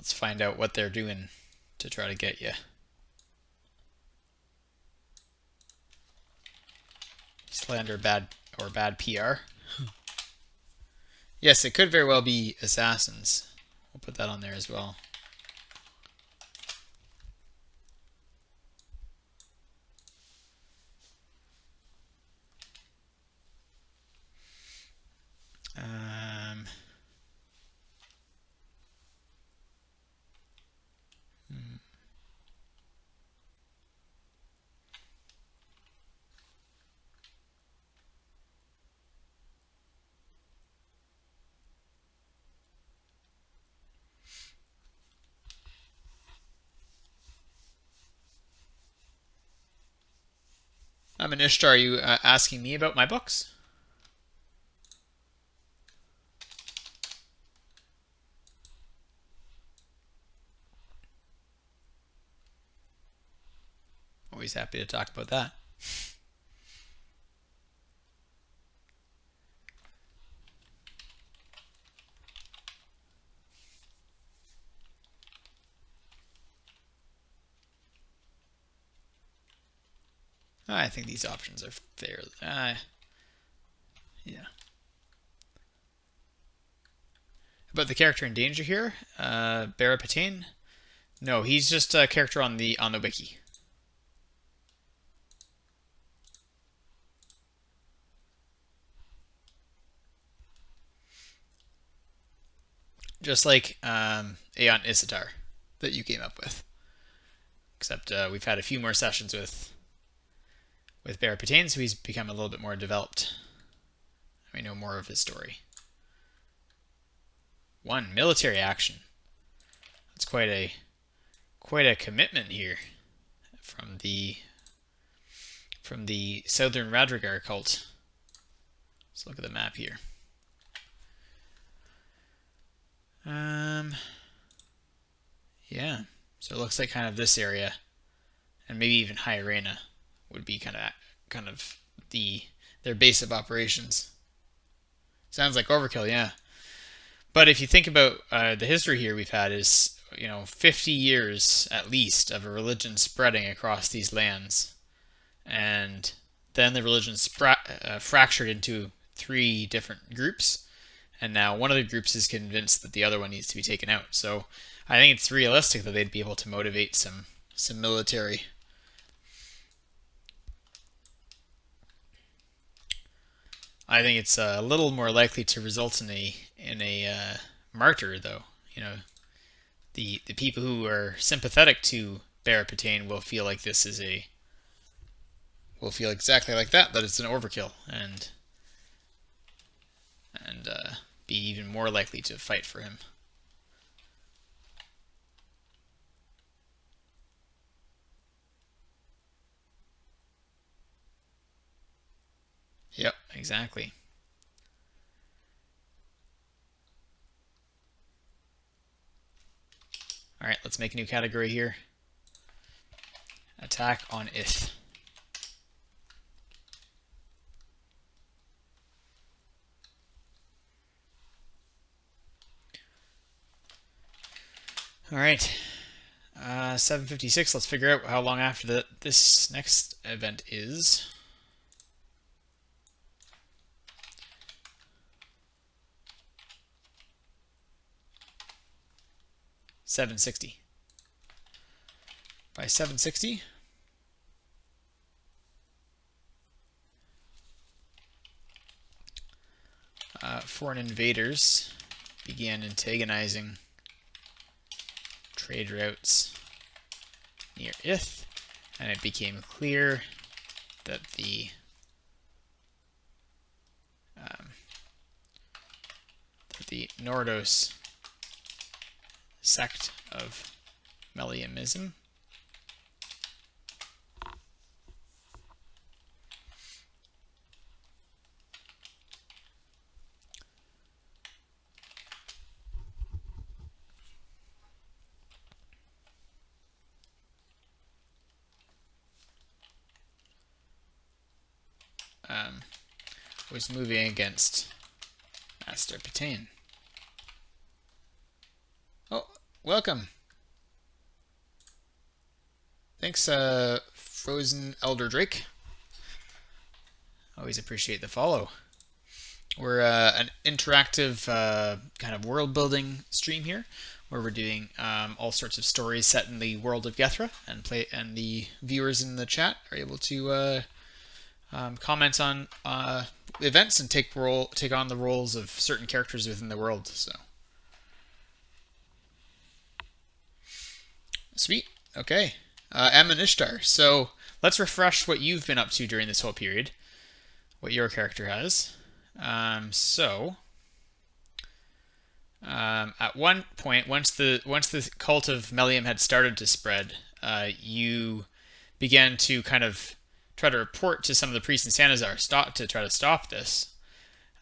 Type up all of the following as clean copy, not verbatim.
Let's find out what they're doing to try to get you. Slander bad PR. Yes, it could very well be assassins. We'll put that on there as well. Anishtar, are you asking me about my books? Always happy to talk about that. I think these options are fair. Yeah. About the character in danger here, Barapatain. No, he's just a character on the wiki. Just like Aeon Isitar that you came up with. Except we've had a few more sessions with Barapatain, so he's become a little bit more developed. We know more of his story. 1 military action. That's quite a commitment here from the Southern Radrigar cult. Let's look at the map here. Yeah. So it looks like kind of this area, and maybe even High Arena would be kind of their base of operations. Sounds like overkill, yeah. But if you think about the history here we've had is 50 years at least of a religion spreading across these lands, and then the religion fractured into 3 different groups, and now one of the groups is convinced that the other one needs to be taken out. So I think it's realistic that they'd be able to motivate some military. I think it's a little more likely to result in a martyr, though. The people who are sympathetic to Barapatain will feel like this is will feel exactly like that it's an overkill, and be even more likely to fight for him. Yep, exactly. Alright, let's make a new category here. Attack on Ith. Alright, 7:56. Let's figure out how long after this next event is. $760. By 760, foreign invaders began antagonizing trade routes near Ith, and it became clear that the Nordos sect of Melianism was moving against Master Patain. Oh, Welcome. Thanks, Frozen Elder Drake. Always appreciate the follow. We're an interactive kind of world building stream here, where we're doing all sorts of stories set in the world of Gethra, and the viewers in the chat are able to comment on events and take on the roles of certain characters within the world. So sweet. Okay, Amanishtar. So let's refresh what you've been up to during this whole period. What your character has. So at one point, once the cult of Melium had started to spread, you began to kind of try to report to some of the priests in Sanazar to try to stop this.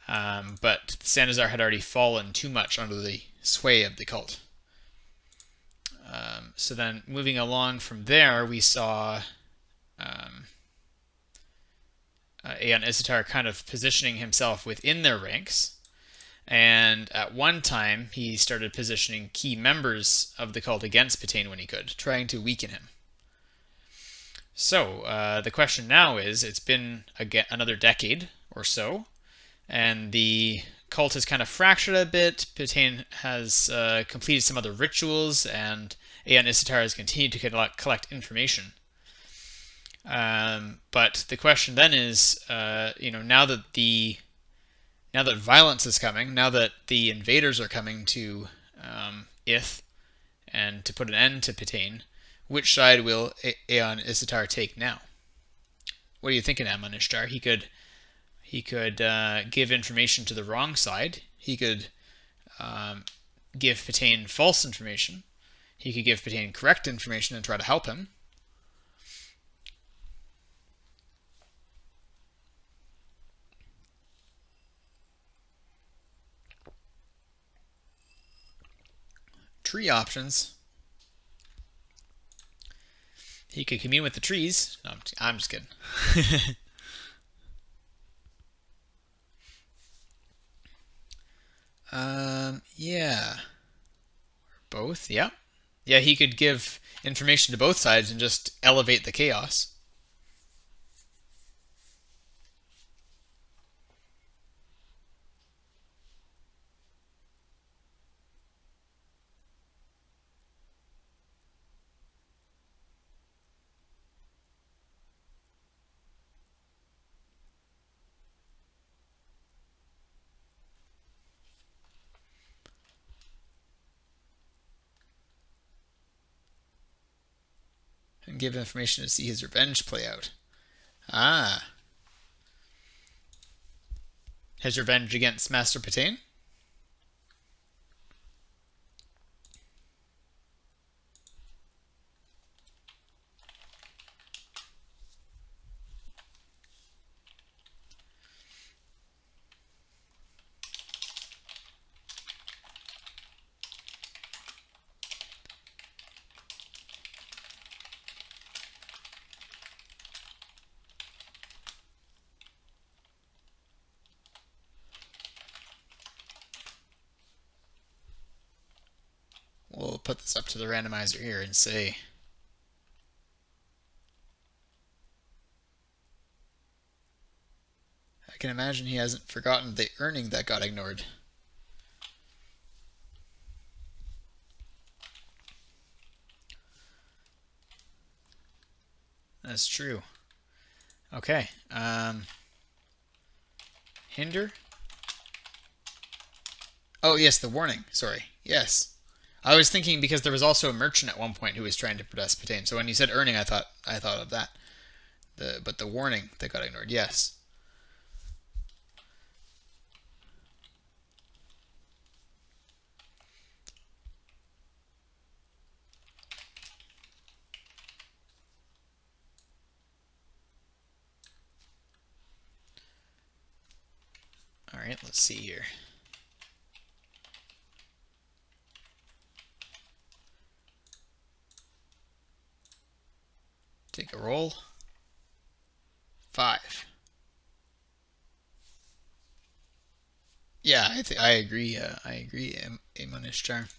But Sanazar had already fallen too much under the sway of the cult. So then, moving along from there, we saw Aeon Isitar kind of positioning himself within their ranks. And at one time, he started positioning key members of the cult against Patain when he could, trying to weaken him. So the question now is, it's been another decade or so, and the cult has kind of fractured a bit. Patain has completed some other rituals, and Aeon Isitar has continued to collect information. But the question then is, now that violence is coming, now that the invaders are coming to Ith, and to put an end to Patain, which side will Aeon Isitar take now? What are you thinking, Amon Ishtar? He could give information to the wrong side. He could give Patain false information. He could give Patain correct information and try to help him. Tree options. He could commune with the trees. No, I'm just kidding. Yeah. Both, yeah. Yeah, he could give information to both sides and just elevate the chaos. And give information to see his revenge play out. Ah. His revenge against Master Patain? We'll put this up to the randomizer here and say I can imagine he hasn't forgotten the earning that got ignored. That's true. Okay. Hinder. Oh, yes, the warning. Sorry. Yes. I was thinking because there was also a merchant at one point who was trying to protest Patain. So when you said earning, I thought of that. But the warning that got ignored. Yes. All right, let's see here. Take a roll. 5. Yeah, I agree. I agree, Amonishchar.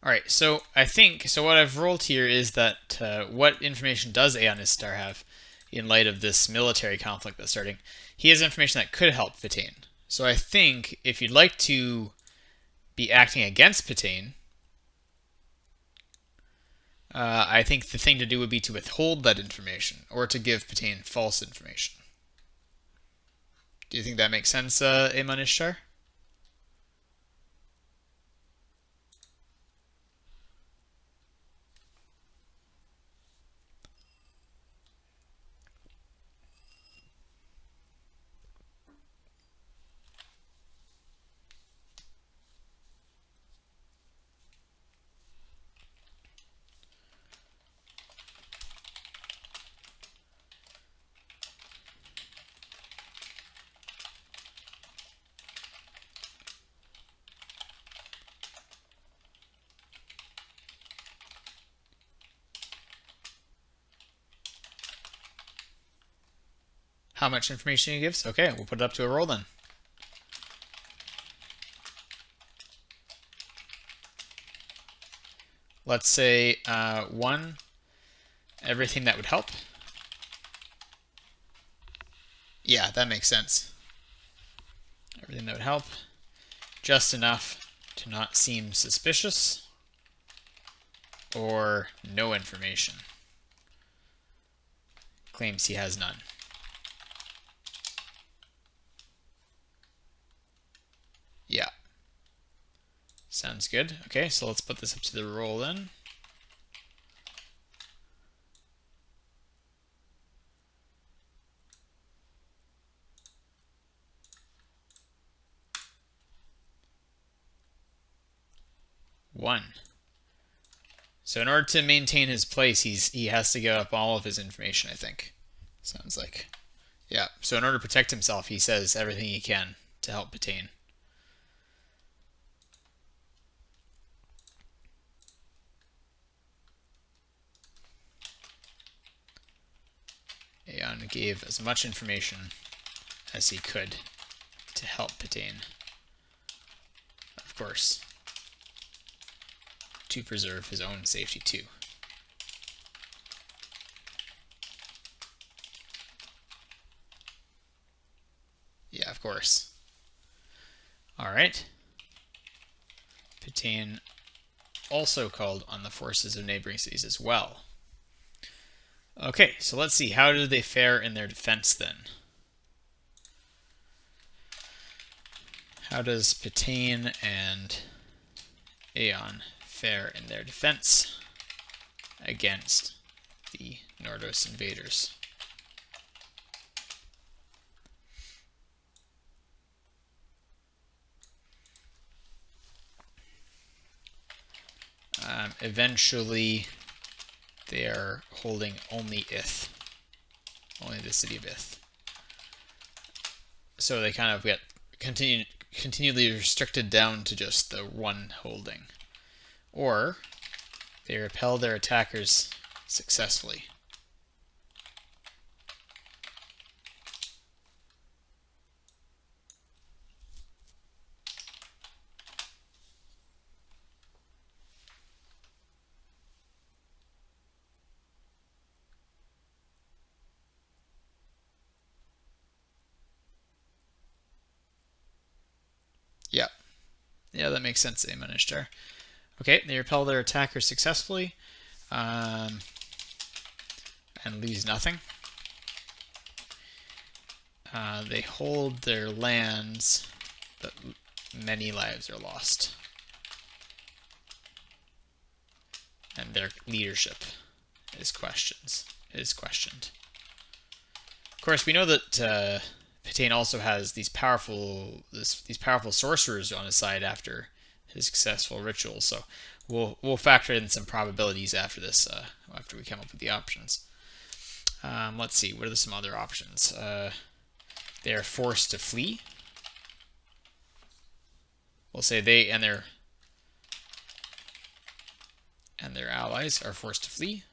All right, so I think so. What I've rolled here is that what information does Aeon Istar have in light of this military conflict that's starting? He has information that could help Pitane. So I think if you'd like to be acting against Pitane, I think the thing to do would be to withhold that information or to give Pitane false information. Do you think that makes sense, Aemon Ishtar? How much information he gives? Okay, we'll put it up to a roll then. Let's say 1, everything that would help. Yeah, that makes sense. Everything that would help. Just enough to not seem suspicious. Or no information. Claims he has none. Yeah. Sounds good. Okay, so let's put this up to the roll then. One. So in order to maintain his place, he has to give up all of his information, I think. Sounds like. Yeah, so in order to protect himself, he says everything he can to help Pitane. Aeon gave as much information as he could to help Pitane. Of course, to preserve his own safety too. Yeah, of course. Alright. Pitane also called on the forces of neighboring cities as well. Okay, so let's see. How did they fare in their defense then? How does Pitane and Aeon fare in their defense against the Nordos invaders? Eventually, they are holding only Ith, only the city of Ith. So they kind of get continually restricted down to just the one holding. Or they repel their attackers successfully. Yeah. Yeah, that makes sense, Aemon Ishtar. Okay, they repel their attackers successfully and lose nothing. They hold their lands, but many lives are lost. And their leadership is questioned. Of course, we know that Pitane also has these powerful sorcerers on his side after his successful ritual. So we'll factor in some probabilities after this, after we come up with the options. Let's see. What are some other options? They are forced to flee. We'll say they and their allies are forced to flee.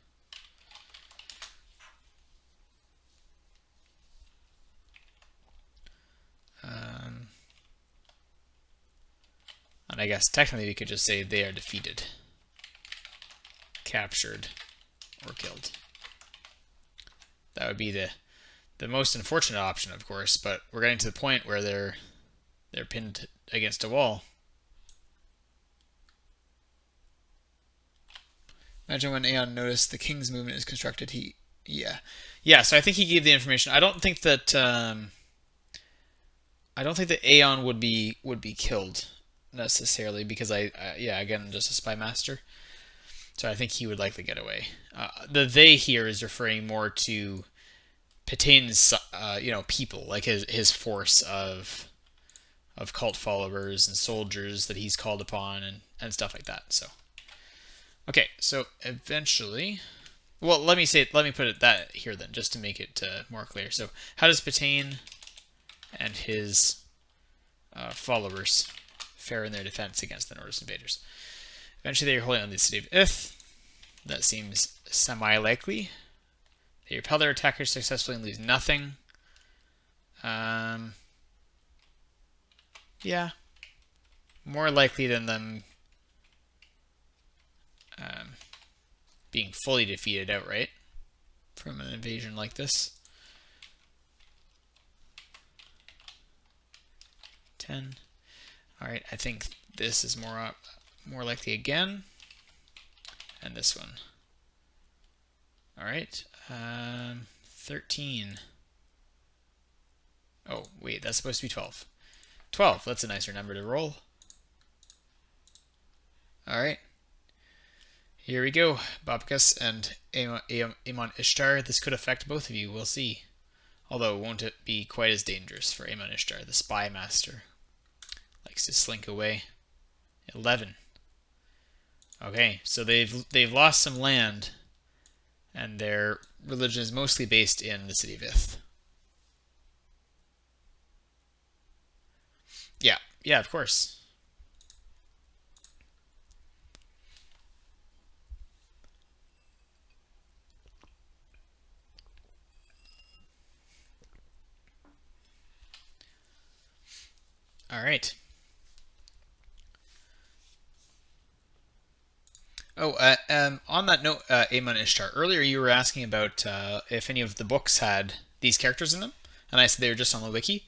And I guess technically we could just say they are defeated. captured or killed. That would be the most unfortunate option, of course, but we're getting to the point where they're pinned against a wall. Imagine when Aeon noticed the king's movement is constructed. Yeah. So I think he gave the information. I don't think that Aeon would be killed necessarily because again, just a spy master. So I think he would likely get away. The they here is referring more to Petain's people, like his force of cult followers and soldiers that he's called upon and stuff like that. So okay, so eventually, well, let me put it that here then, just to make it more clear. So how does Petain and his followers fare in their defense against the Nordic invaders? Eventually, they're holding on the city of Ith. That seems semi-likely. They repel their attackers successfully and lose nothing. Yeah, more likely than them being fully defeated outright from an invasion like this. 10. All right, I think this is more likely again, and this one. All right, 13. Oh wait, that's supposed to be 12. 12. That's a nicer number to roll. All right. Here we go, Babkas and Amon Ishtar. This could affect both of you, we'll see. Although, won't it be quite as dangerous for Amon Ishtar, the spy master? Likes to slink away. 11. Okay, so they've lost some land, and their religion is mostly based in the city of Ith. Yeah, of course. All right. Oh, on that note, Amon Ishtar, earlier you were asking about if any of the books had these characters in them, and I said they were just on the wiki.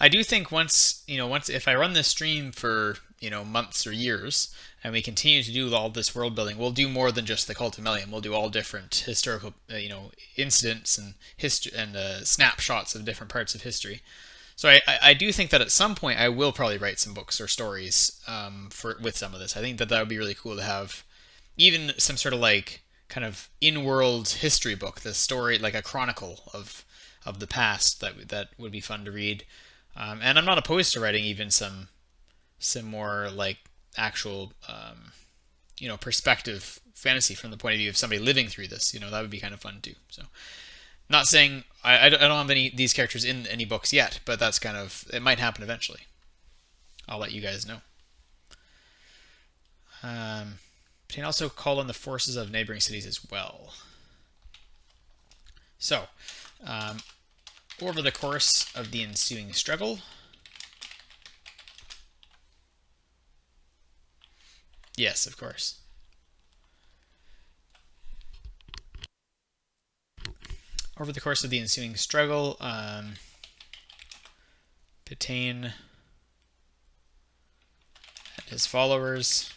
I do think once if I run this stream for months or years, and we continue to do all this world building, we'll do more than just the Cult of Melium. We'll do all different historical incidents and history and snapshots of different parts of history. So I do think that at some point I will probably write some books or stories with some of this. I think that would be really cool to have even some sort of like kind of in-world history book, the story like a chronicle of the past that would be fun to read. And I'm not opposed to writing even some more like actual perspective fantasy from the point of view of somebody living through this. That would be kind of fun too. So not saying I don't have any these characters in any books yet, but that's kind of it might happen eventually. I'll let you guys know. You can also call on the forces of neighboring cities as well. So, over the course of the ensuing struggle, yes, of course. Over the course of the ensuing struggle, Petain and his followers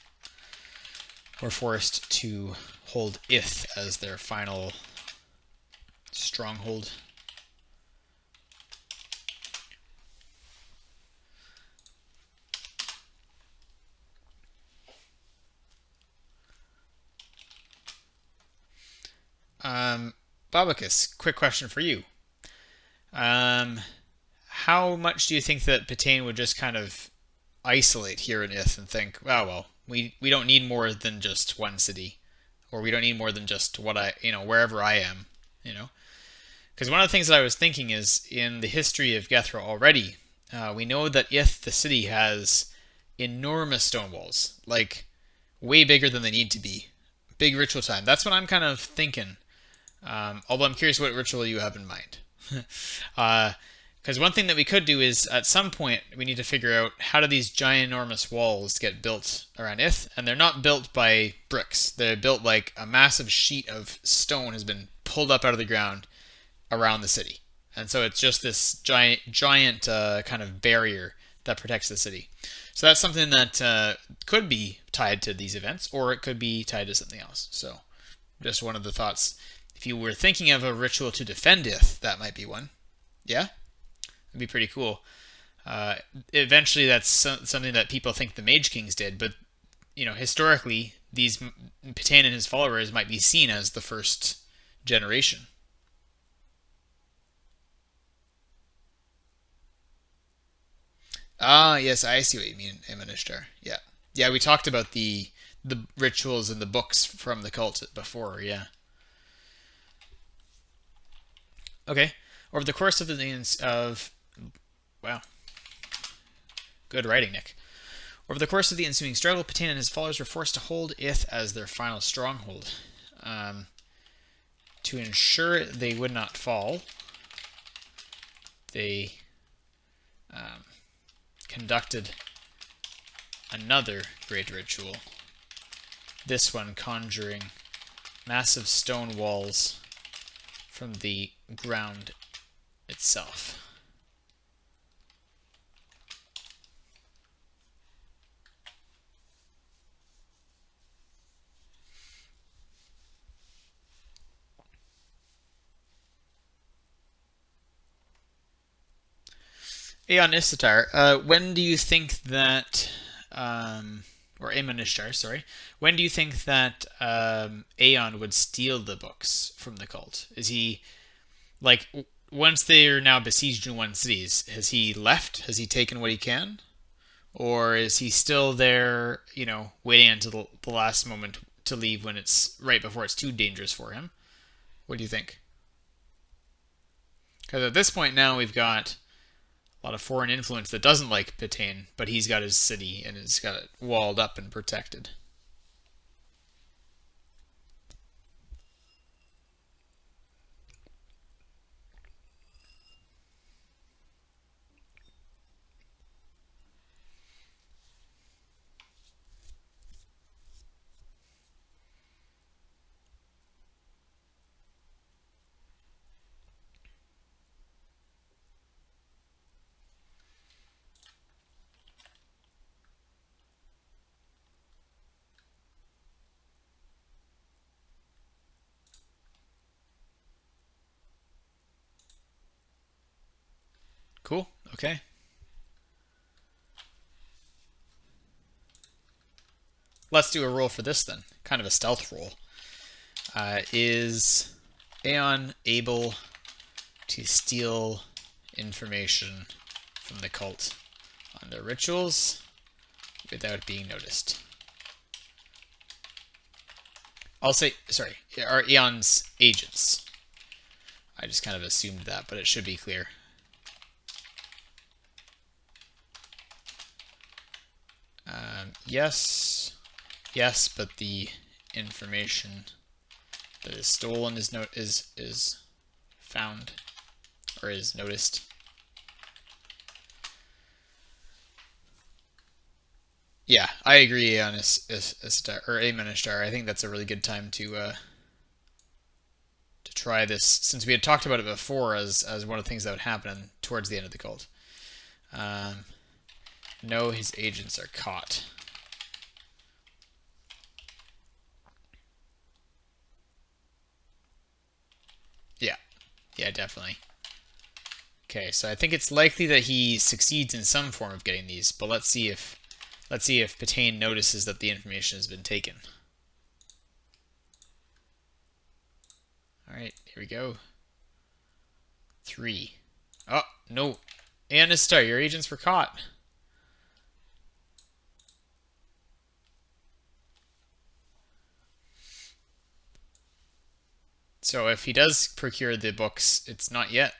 were forced to hold Ith as their final stronghold. Babacus, quick question for you. How much do you think that Petain would just kind of isolate here in Ith and think, oh, well, we don't need more than just one city, or we don't need more than just wherever I am, Because one of the things that I was thinking is in the history of Gethra already, we know that Ith, the city, has enormous stone walls, like way bigger than they need to be. Big ritual time. That's what I'm kind of thinking. Although I'm curious what ritual you have in mind. Because one thing that we could do is, at some point, we need to figure out how do these giant, enormous walls get built around Ith, and they're not built by bricks. They're built like a massive sheet of stone has been pulled up out of the ground around the city. And so it's just this giant kind of barrier that protects the city. So that's something that could be tied to these events, or it could be tied to something else. So just one of the thoughts. If you were thinking of a ritual to defend Ith, that might be one. Yeah? That'd be pretty cool. Eventually, that's something that people think the Mage Kings did, but historically, these Patan and his followers might be seen as the first generation. Ah, yes, I see what you mean, Amonishtar. Yeah, yeah, we talked about the rituals in the books from the cult before. Yeah. Okay. Over the course of wow, good writing, Nick. Over the course of the ensuing struggle, Patan and his followers were forced to hold Ith as their final stronghold. To ensure they would not fall, they conducted another great ritual, this one conjuring massive stone walls from the ground itself. Aeon Istatar, when do you think that, or Aemon Ishtar, sorry, when do you think that Aeon would steal the books from the cult? Is he, like, once they are now besieged in one city, has he left? Has he taken what he can? Or is he still there, waiting until the last moment to leave when it's right before it's too dangerous for him? What do you think? Because at this point now we've got a lot of foreign influence that doesn't like Patan, but he's got his city and has got it walled up and protected. Cool. Okay. Let's do a roll for this then. Kind of a stealth roll. Is Aeon able to steal information from the cult on their rituals without being noticed? I'll say, sorry, are Aeon's agents. I just kind of assumed that, but it should be clear. Yes, yes, but the information that is stolen is found or is noticed. Yeah, I agree on Aeon-Ishtar. I think that's a really good time to try this, since we had talked about it before as one of the things that would happen towards the end of the cult. No, his agents are caught. Yeah, yeah, definitely. Okay, so I think it's likely that he succeeds in some form of getting these, but let's see if Patan notices that the information has been taken. All right, here we go. 3. Oh no, Anistar, your agents were caught. So if he does procure the books, it's not yet.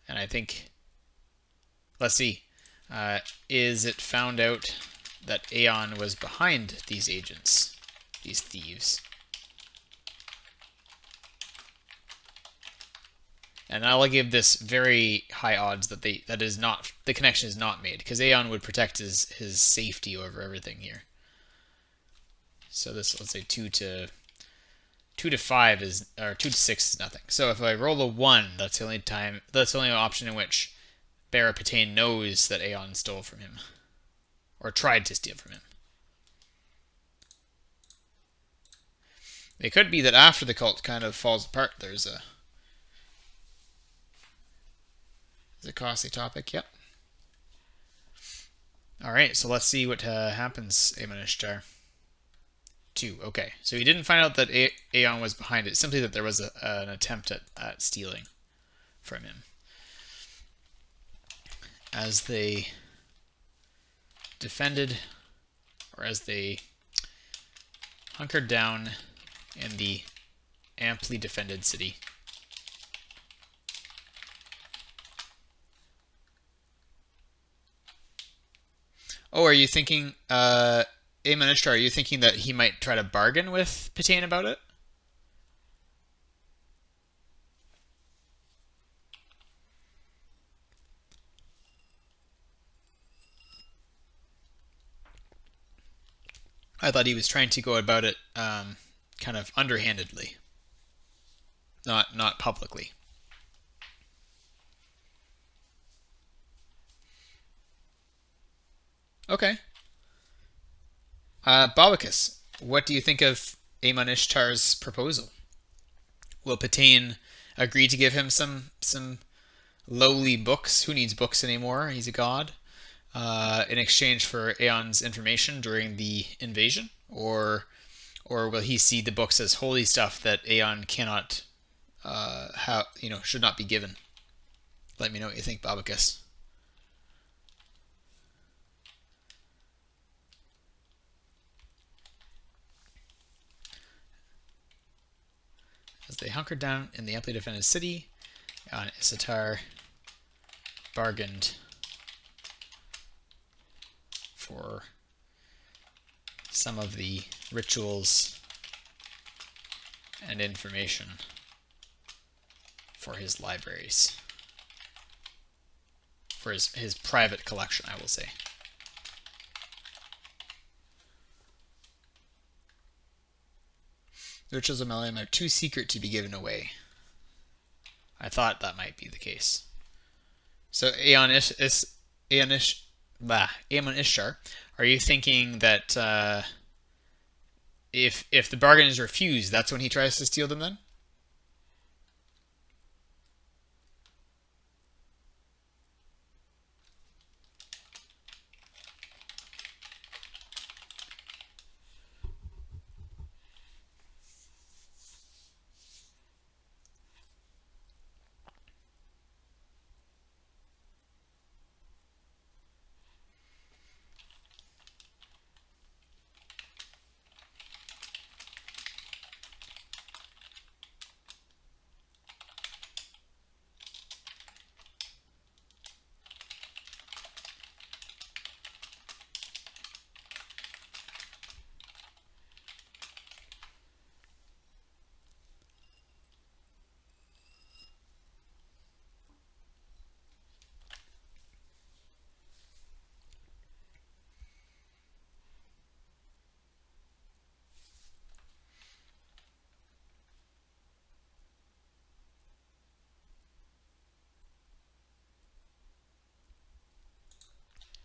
And I think, let's see, is it found out that Aeon was behind these agents, these thieves? And I'll give this very high odds that the connection is not made, because Aeon would protect his safety over everything here. So this, let's say 2 to 5 is, or 2 to 6 is nothing. So if I roll a 1, that's the only option in which Barra Patain knows that Aeon stole from him, or tried to steal from him. It could be that after the cult kind of falls apart, there's a costly topic. Yep. All right, so let's see what happens. Aemon Ishtar. 2. Okay, so he didn't find out that Aeon was behind it. Simply that there was an attempt at stealing from him. As they defended, or as they hunkered down in the amply defended city. Oh, are you thinking, Aemon Ishtar, are you thinking that he might try to bargain with Patain about it? I thought he was trying to go about it kind of underhandedly, not publicly. Okay. Babakis, what do you think of Aemon Ishtar's proposal? Will Patain agree to give him some lowly books? Who needs books anymore? He's a god. In exchange for Aeon's information during the invasion, or will he see the books as holy stuff that Aeon cannot, should not be given? Let me know what you think, Babakis. As they hunkered down in the amply defended city, Aeon Isitar bargained for some of the rituals and information for his libraries. For his private collection, I will say. The rituals of Meliam are too secret to be given away. I thought that might be the case. So Aemon Ishtar, are you thinking that if the bargain is refused, that's when he tries to steal them then?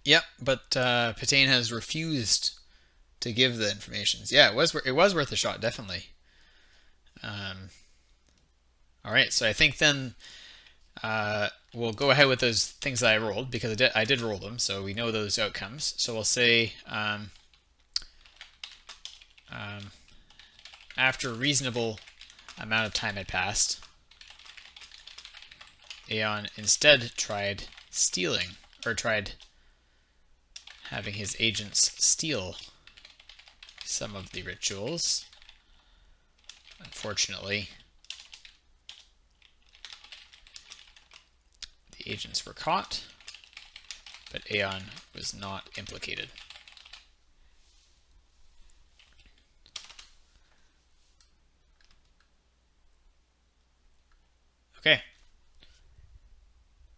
Yep, but Patain has refused to give the information. Yeah, it was worth a shot, definitely. All right, so I think then we'll go ahead with those things that I rolled, because I did roll them, so we know those outcomes. So we'll say after a reasonable amount of time had passed, Aeon instead tried stealing, or tried having his agents steal some of the rituals. Unfortunately, the agents were caught, but Aeon was not implicated. Okay,